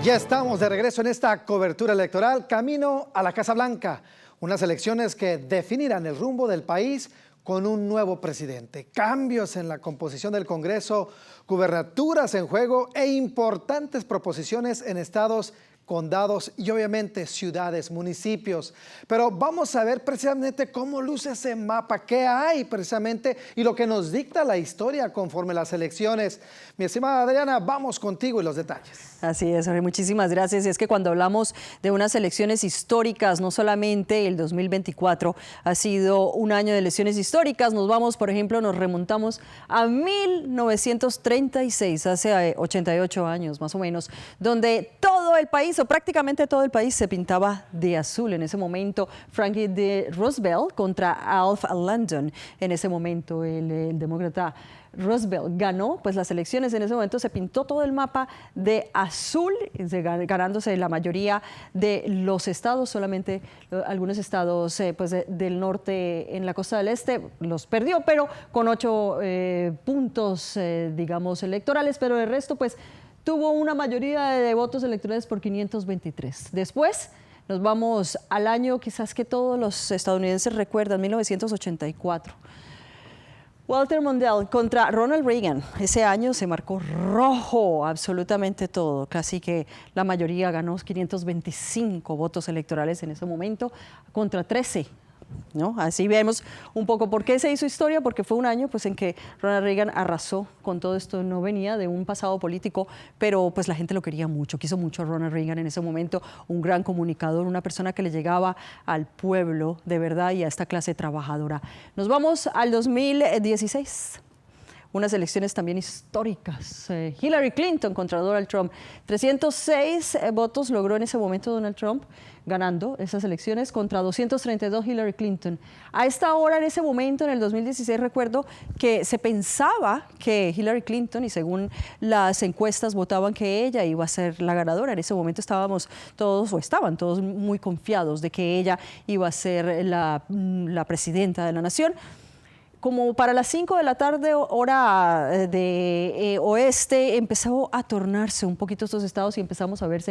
Ya estamos de regreso en esta cobertura electoral, camino a la Casa Blanca. Unas elecciones que definirán el rumbo del país con un nuevo presidente. Cambios en la composición del Congreso, gubernaturas en juego e importantes proposiciones en estados, condados y obviamente ciudades, municipios. Pero vamos a ver precisamente cómo luce ese mapa, qué hay precisamente y lo que nos dicta la historia conforme las elecciones. Mi estimada Adriana, vamos contigo y los detalles. Así es, Jorge, muchísimas gracias. Y es que cuando hablamos de unas elecciones históricas, no solamente el 2024 ha sido un año de elecciones históricas, nos vamos, por ejemplo, nos remontamos a 1936, hace 88 años más o menos, donde todo el país, o prácticamente todo el país, se pintaba de azul. En ese momento, Franklin D. Roosevelt contra Alf Landon. En ese momento, el demócrata Roosevelt ganó pues las elecciones. En ese momento se pintó todo el mapa de azul, ganándose la mayoría de los estados. Solamente algunos estados del norte en la costa del este los perdió, pero con 8 puntos, digamos, electorales, pero el resto pues tuvo una mayoría de votos electorales por 523. Después nos vamos al año quizás que todos los estadounidenses recuerdan, 1984. Walter Mondale contra Ronald Reagan. Ese año se marcó rojo absolutamente todo. Casi que la mayoría ganó 525 votos electorales en ese momento contra 13. ¿No? Así vemos un poco por qué se hizo historia, porque fue un año pues, en que Ronald Reagan arrasó con todo esto. No venía de un pasado político, pero pues la gente lo quería mucho, quiso mucho a Ronald Reagan en ese momento, un gran comunicador, una persona que le llegaba al pueblo de verdad y a esta clase trabajadora. Nos vamos al 2016. Unas elecciones también históricas. Hillary Clinton contra Donald Trump. 306 votos logró en ese momento Donald Trump, ganando esas elecciones contra 232 Hillary Clinton. A esta hora, en ese momento, en el 2016, recuerdo que se pensaba que Hillary Clinton, y según las encuestas votaban que ella iba a ser la ganadora. En ese momento estaban todos muy confiados de que ella iba a ser la presidenta de la nación. Como para las 5 de la tarde, hora de oeste, empezó a tornarse un poquito estos estados y empezamos a ver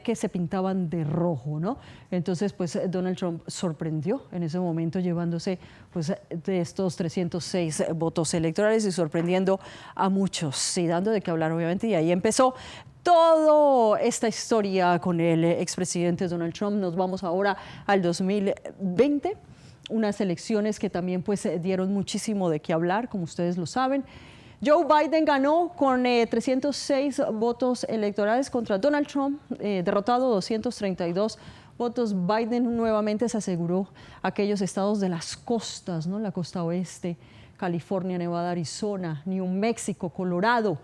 que se pintaban de rojo, ¿no? Entonces, pues Donald Trump sorprendió en ese momento llevándose pues, de estos 306 votos electorales y sorprendiendo a muchos y dando de qué hablar, obviamente, y ahí empezó toda esta historia con el expresidente Donald Trump. Nos vamos ahora al 2020. Unas elecciones que también pues dieron muchísimo de qué hablar, como ustedes lo saben. Joe Biden ganó con 306 votos electorales contra Donald Trump, derrotado 232 votos. Biden nuevamente se aseguró aquellos estados de las costas, ¿no? La costa oeste, California, Nevada, Arizona, New Mexico, Colorado,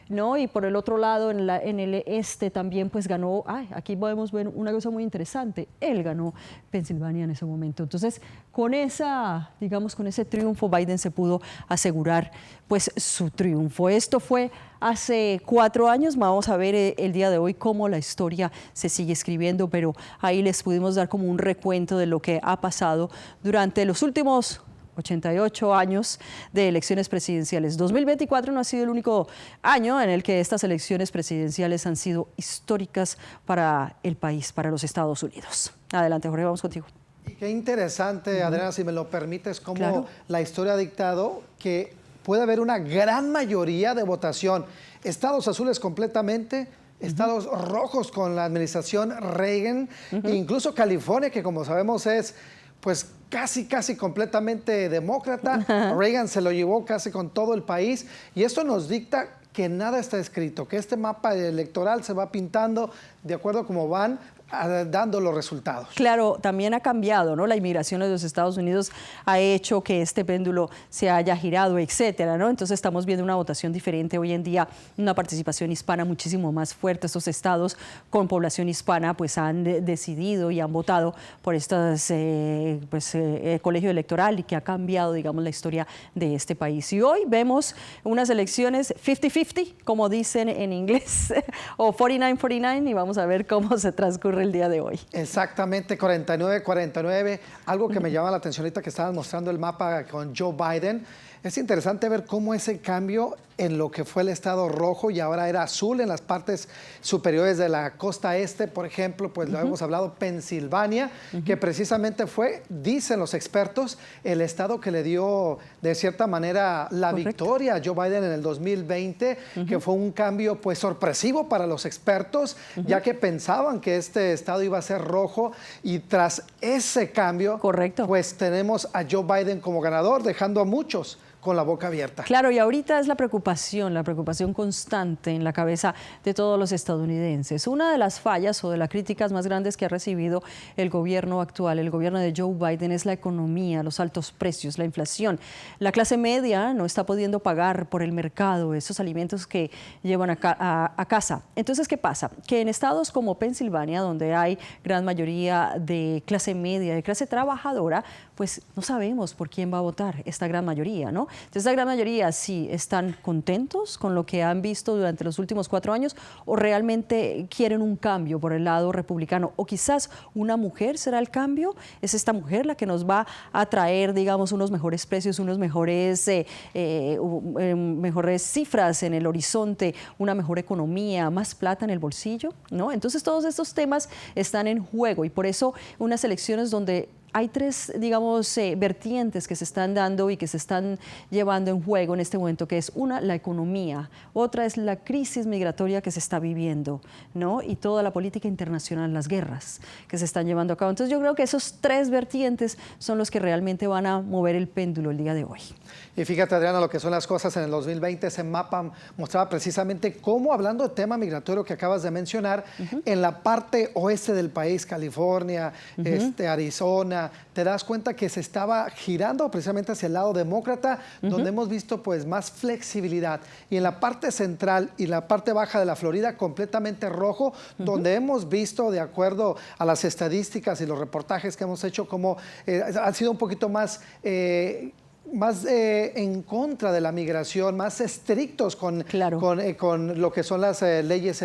¿no? Y por el otro lado, en el este también pues ganó, aquí podemos ver una cosa muy interesante, él ganó Pensilvania en ese momento. Entonces, con ese triunfo, Biden se pudo asegurar pues su triunfo. Esto fue hace 4 años, vamos a ver el día de hoy cómo la historia se sigue escribiendo, pero ahí les pudimos dar como un recuento de lo que ha pasado durante los últimos 88 años de elecciones presidenciales. 2024 no ha sido el único año en el que estas elecciones presidenciales han sido históricas para el país, para los Estados Unidos. Adelante, Jorge, vamos contigo. Y qué interesante, Adriana, si me lo permites, cómo la historia ha dictado que puede haber una gran mayoría de votación. Estados azules completamente, estados rojos con la administración Reagan, incluso California, que como sabemos es pues casi completamente demócrata. Reagan se lo llevó casi con todo el país y esto nos dicta que nada está escrito, que este mapa electoral se va pintando de acuerdo a cómo van dando los resultados. Claro, también ha cambiado, ¿no? La inmigración de los Estados Unidos ha hecho que este péndulo se haya girado, etcétera, ¿no? Entonces estamos viendo una votación diferente hoy en día, una participación hispana muchísimo más fuerte. Estos estados con población hispana pues han decidido y han votado por estos colegio electoral y que ha cambiado, digamos, la historia de este país. Y hoy vemos unas elecciones 50-50, como dicen en inglés, o 49-49, y vamos a ver cómo se transcurre el día de hoy. Exactamente, 49-49. Algo que me llama la atención ahorita que estaban mostrando el mapa con Joe Biden. Es interesante ver cómo ese cambio en lo que fue el estado rojo y ahora era azul en las partes superiores de la costa este, por ejemplo, pues lo hemos hablado, Pensilvania, que precisamente fue, dicen los expertos, el estado que le dio de cierta manera la victoria a Joe Biden en el 2020, que fue un cambio pues sorpresivo para los expertos, ya que pensaban que este estado iba a ser rojo y tras ese cambio, pues tenemos a Joe Biden como ganador, dejando a muchos con la boca abierta. Claro, y ahorita es la preocupación constante en la cabeza de todos los estadounidenses. Una de las fallas o de las críticas más grandes que ha recibido el gobierno actual, el gobierno de Joe Biden, es la economía, los altos precios, la inflación. La clase media no está pudiendo pagar por el mercado esos alimentos que llevan a casa. Entonces, ¿qué pasa? Que en estados como Pensilvania, donde hay gran mayoría de clase media, de clase trabajadora, pues no sabemos por quién va a votar esta gran mayoría, ¿no? Entonces, la gran mayoría sí están contentos con lo que han visto durante los últimos 4 años o realmente quieren un cambio por el lado republicano. O quizás una mujer será el cambio. Es esta mujer la que nos va a traer, digamos, unos mejores precios, unos mejores cifras en el horizonte, una mejor economía, más plata en el bolsillo, ¿no? Entonces, todos estos temas están en juego y por eso unas elecciones donde hay 3, digamos, vertientes que se están dando y que se están llevando en juego en este momento, que es una, la economía, otra es la crisis migratoria que se está viviendo, ¿no? Y toda la política internacional, las guerras que se están llevando a cabo. Entonces yo creo que esos 3 vertientes son los que realmente van a mover el péndulo el día de hoy. Y fíjate, Adriana, lo que son las cosas en el 2020, ese mapa mostraba precisamente cómo, hablando de tema migratorio que acabas de mencionar, en la parte oeste del país, California, Arizona, te das cuenta que se estaba girando precisamente hacia el lado demócrata, donde hemos visto pues más flexibilidad. Y en la parte central y la parte baja de la Florida, completamente rojo, donde hemos visto, de acuerdo a las estadísticas y los reportajes que hemos hecho, como han sido un poquito más en contra de la migración, más estrictos con lo que son las leyes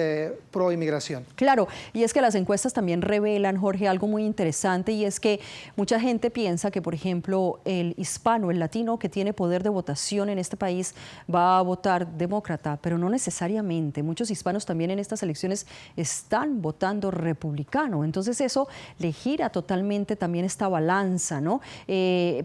pro inmigración. Claro, y es que las encuestas también revelan, Jorge, algo muy interesante, y es que mucha gente piensa que, por ejemplo, el hispano, el latino que tiene poder de votación en este país va a votar demócrata, pero no necesariamente. Muchos hispanos también en estas elecciones están votando republicano, entonces eso le gira totalmente también esta balanza, ¿no?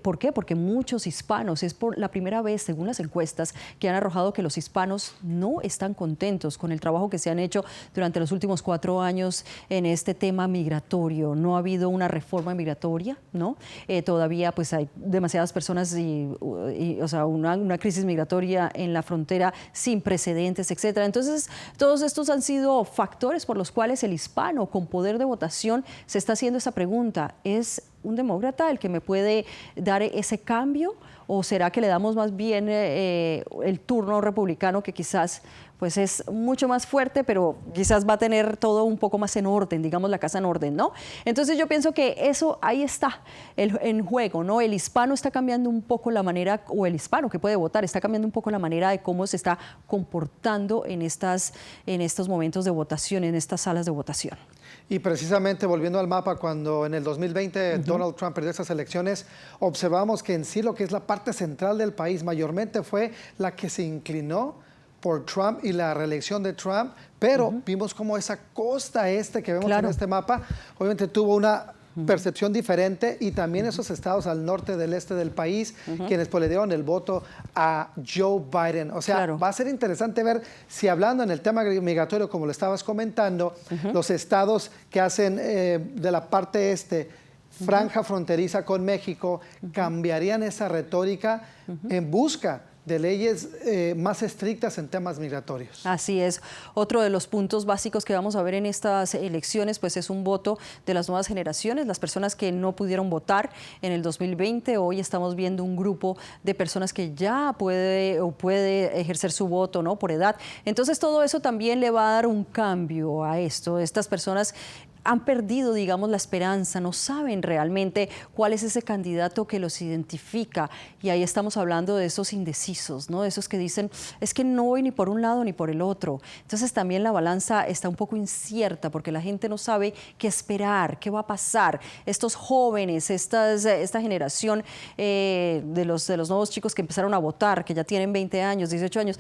¿Por qué? Porque muchos hispanos, es por la primera vez, según las encuestas, que han arrojado que los hispanos no están contentos con el trabajo que se han hecho durante los últimos 4 años en este tema migratorio. No ha habido una reforma migratoria, ¿no? Todavía pues hay demasiadas personas o sea, una crisis migratoria en la frontera sin precedentes, etcétera. Entonces, todos estos han sido factores por los cuales el hispano con poder de votación se está haciendo esa pregunta. ¿Es un demócrata el que me puede dar ese cambio? ¿O será que le damos más bien el turno republicano, que quizás pues es mucho más fuerte, pero quizás va a tener todo un poco más en orden, digamos la casa en orden, ¿no? Entonces yo pienso que eso ahí está en juego, ¿no? El hispano está cambiando un poco la manera, o el hispano que puede votar está cambiando un poco la manera de cómo se está comportando en estos momentos de votación, en estas salas de votación. Y precisamente volviendo al mapa, cuando en el 2020 Donald Trump perdió esas elecciones, observamos que en sí lo que es la parte central del país mayormente fue la que se inclinó por Trump y la reelección de Trump, pero vimos como esa costa este que vemos en este mapa, obviamente tuvo una percepción diferente, y también esos estados al norte del este del país, quienes pues le dieron el voto a Joe Biden. O sea, va a ser interesante ver si, hablando en el tema migratorio, como lo estabas comentando, los estados que hacen de la parte este, franja fronteriza con México, cambiarían esa retórica en busca de leyes más estrictas en temas migratorios. Así es. Otro de los puntos básicos que vamos a ver en estas elecciones pues es un voto de las nuevas generaciones, las personas que no pudieron votar en el 2020. Hoy estamos viendo un grupo de personas que ya puede ejercer su voto, ¿no? Por edad. Entonces todo eso también le va a dar un cambio a esto. Estas personas han perdido, digamos, la esperanza, no saben realmente cuál es ese candidato que los identifica. Y ahí estamos hablando de esos indecisos, ¿no? De esos que dicen, es que no voy ni por un lado ni por el otro. Entonces también la balanza está un poco incierta porque la gente no sabe qué esperar, qué va a pasar. Estos jóvenes, esta generación de los nuevos chicos que empezaron a votar, que ya tienen 20 años, 18 años,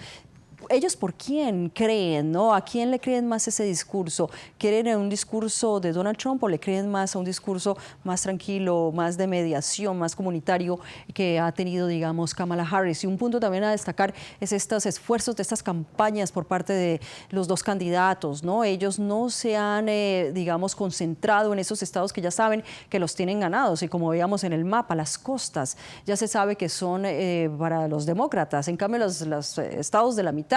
¿ellos por quién creen, no? ¿A quién le creen más ese discurso? ¿Creen en un discurso de Donald Trump o le creen más a un discurso más tranquilo, más de mediación, más comunitario que ha tenido, digamos, Kamala Harris? Y un punto también a destacar es estos esfuerzos de estas campañas por parte de los dos candidatos, ¿no? Ellos no se han, digamos, concentrado en esos estados que ya saben que los tienen ganados y como veíamos en el mapa, las costas, ya se sabe que son para los demócratas. En cambio, los estados de la mitad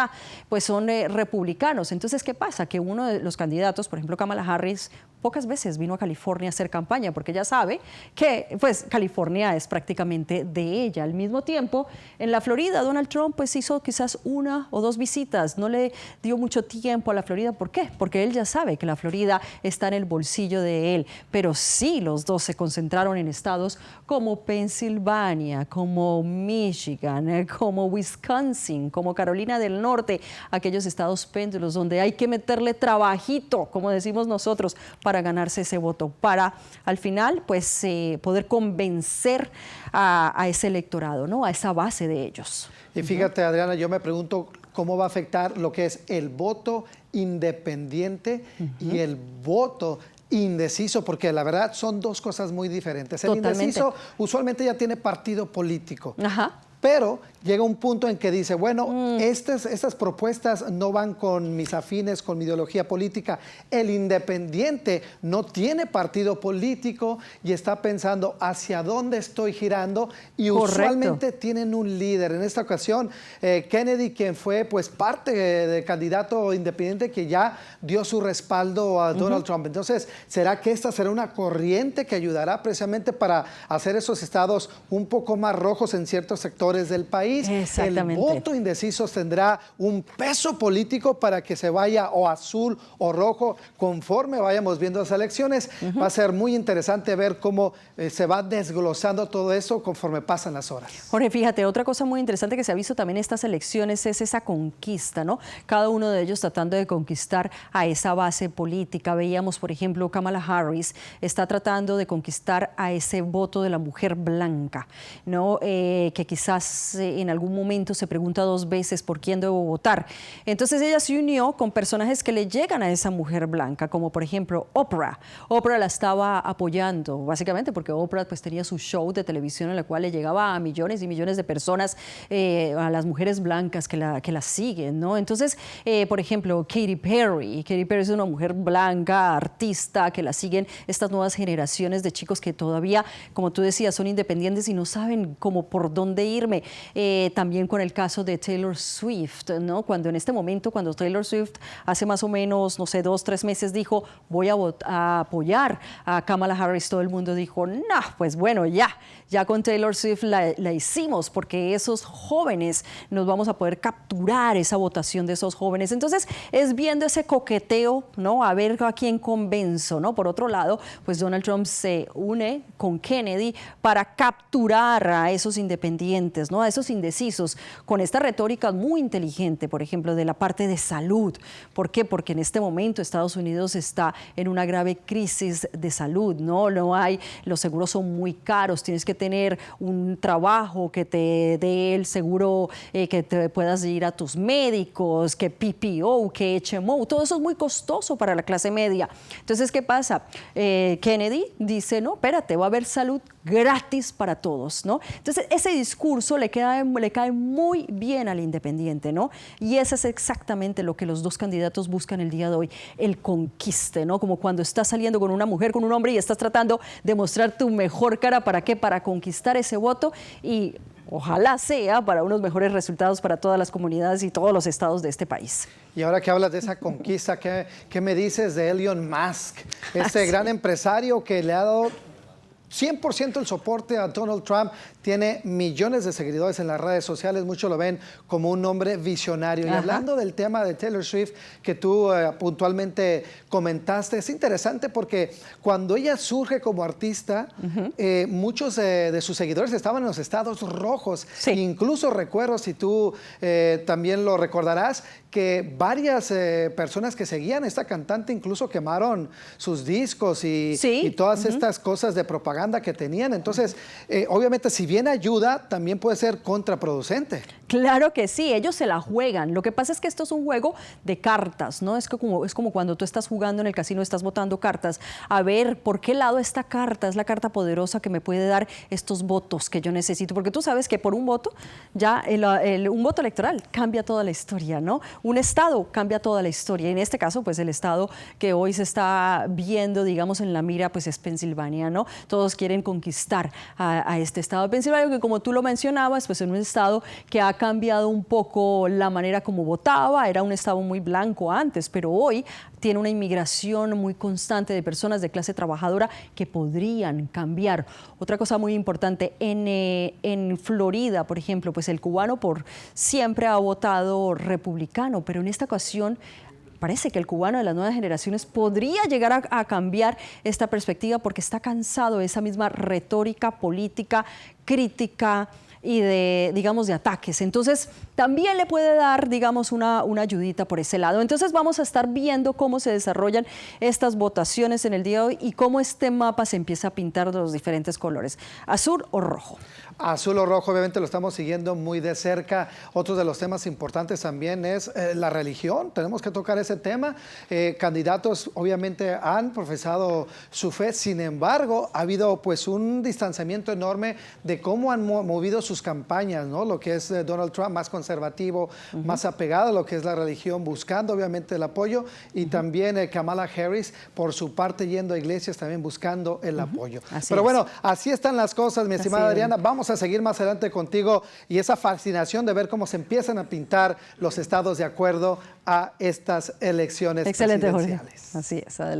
pues son republicanos. Entonces, ¿qué pasa? Que uno de los candidatos, por ejemplo, Kamala Harris, pocas veces vino a California a hacer campaña porque ya sabe que pues California es prácticamente de ella. Al mismo tiempo, en la Florida, Donald Trump pues hizo quizás 1 o 2 visitas, no le dio mucho tiempo a la Florida. ¿Por qué? Porque él ya sabe que la Florida está en el bolsillo de él, pero sí los dos se concentraron en estados como Pensilvania, como Michigan, como Wisconsin, como Carolina del Norte, aquellos estados péndulos donde hay que meterle trabajito, como decimos nosotros, para ganarse ese voto, para al final pues poder convencer a ese electorado, ¿no? A esa base de ellos. Y fíjate, Adriana, yo me pregunto cómo va a afectar lo que es el voto independiente y el voto indeciso, porque la verdad son dos cosas muy diferentes. El indeciso usualmente ya tiene partido político. Ajá. Pero llega un punto en que dice, bueno, estas propuestas no van con mis afines, con mi ideología política. El independiente no tiene partido político y está pensando hacia dónde estoy girando y usualmente tienen un líder. En esta ocasión, Kennedy, quien fue pues parte del candidato independiente que ya dio su respaldo a Donald Trump. Entonces, ¿será que esta será una corriente que ayudará precisamente para hacer esos estados un poco más rojos en ciertos sectores del país? El voto indeciso tendrá un peso político para que se vaya o azul o rojo conforme vayamos viendo las elecciones. Va a ser muy interesante ver cómo se va desglosando todo eso conforme pasan las horas. Jorge, fíjate, otra cosa muy interesante que se ha visto también en estas elecciones es esa conquista, ¿no? Cada uno de ellos tratando de conquistar a esa base política. Veíamos, por ejemplo, Kamala Harris está tratando de conquistar a ese voto de la mujer blanca, ¿no? Que quizás en algún momento se pregunta 2 veces por quién debo votar. Entonces ella se unió con personajes que le llegan a esa mujer blanca, como por ejemplo Oprah. Oprah la estaba apoyando, básicamente porque Oprah pues tenía su show de televisión en el cual le llegaba a millones y millones de personas, a las mujeres blancas que la siguen, ¿no? Entonces, por ejemplo, Katy Perry. Katy Perry es una mujer blanca, artista, que la siguen estas nuevas generaciones de chicos que todavía, como tú decías, son independientes y no saben cómo por dónde irme. También con el caso de Taylor Swift, ¿no? Cuando en este momento, cuando Taylor Swift hace más o menos, no sé, 2, 3 meses dijo, voy a apoyar a Kamala Harris, todo el mundo dijo, no, pues bueno, ya con Taylor Swift la hicimos, porque esos jóvenes nos vamos a poder capturar esa votación de esos jóvenes. Entonces, es viendo ese coqueteo, ¿no? A ver a quién convenzo, ¿no? Por otro lado, pues Donald Trump se une con Kennedy para capturar a esos independientes, ¿no? A esos indecisos, con esta retórica muy inteligente, por ejemplo, de la parte de salud. ¿Por qué? Porque en este momento Estados Unidos está en una grave crisis de salud, ¿no? Los seguros son muy caros, tienes que tener un trabajo que te dé el seguro, que te puedas ir a tus médicos, que PPO, que HMO, todo eso es muy costoso para la clase media. Entonces, ¿qué pasa? Kennedy dice, no, espérate, va a haber salud gratis para todos, ¿no? Entonces, ese discurso le cae muy bien al independiente, ¿no? Y eso es exactamente lo que los dos candidatos buscan el día de hoy, el conquiste, ¿no? Como cuando estás saliendo con una mujer, con un hombre y estás tratando de mostrar tu mejor cara, ¿para qué? Para conquistar ese voto y ojalá sea para unos mejores resultados para todas las comunidades y todos los estados de este país. Y ahora que hablas de esa conquista, ¿qué me dices de Elon Musk? Este gran empresario que le ha dado 100% el soporte a Donald Trump, tiene millones de seguidores en las redes sociales, muchos lo ven como un hombre visionario. Y hablando del tema de Taylor Swift, que tú puntualmente comentaste, es interesante porque cuando ella surge como artista, muchos de sus seguidores estaban en los estados rojos. Sí. Incluso recuerdo, si tú también lo recordarás, que varias personas que seguían a esta cantante incluso quemaron sus discos y todas estas cosas de propaganda que tenían. Entonces, obviamente, si bien ayuda, también puede ser contraproducente. Claro que sí, ellos se la juegan. Lo que pasa es que esto es un juego de cartas, ¿no? Es como cuando tú estás jugando en el casino, estás botando cartas. A ver, ¿por qué lado esta carta? Es la carta poderosa que me puede dar estos votos que yo necesito. Porque tú sabes que por un voto, ya un voto electoral cambia toda la historia, ¿no? Un estado cambia toda la historia. En este caso, pues el estado que hoy se está viendo, digamos, en la mira, pues es Pensilvania, ¿no? Todos quieren conquistar a este estado de Pensilvania, que como tú lo mencionabas, pues es un estado que ha cambiado un poco la manera como votaba. Era un estado muy blanco antes, pero hoy tiene una inmigración muy constante de personas de clase trabajadora que podrían cambiar. Otra cosa muy importante, en Florida, por ejemplo, pues el cubano por siempre ha votado republicano, pero en esta ocasión parece que el cubano de las nuevas generaciones podría llegar a cambiar esta perspectiva porque está cansado de esa misma retórica política, crítica y digamos, de ataques. Entonces, también le puede dar, digamos, una ayudita por ese lado. Entonces, vamos a estar viendo cómo se desarrollan estas votaciones en el día de hoy y cómo este mapa se empieza a pintar de los diferentes colores, azul o rojo. Azul o rojo, obviamente lo estamos siguiendo muy de cerca. Otro de los temas importantes también es la religión. Tenemos que tocar ese tema. Candidatos obviamente han profesado su fe. Sin embargo, ha habido pues un distanciamiento enorme de cómo han movido sus campañas, ¿no? Lo que es Donald Trump más conservativo, más apegado a lo que es la religión, buscando obviamente el apoyo. Y también Kamala Harris, por su parte, yendo a iglesias, también buscando el apoyo. Pero bueno, así están las cosas, mi estimada Adriana. Vamos a seguir más adelante contigo y esa fascinación de ver cómo se empiezan a pintar los estados de acuerdo a estas elecciones presidenciales. Jorge. Así es, adelante.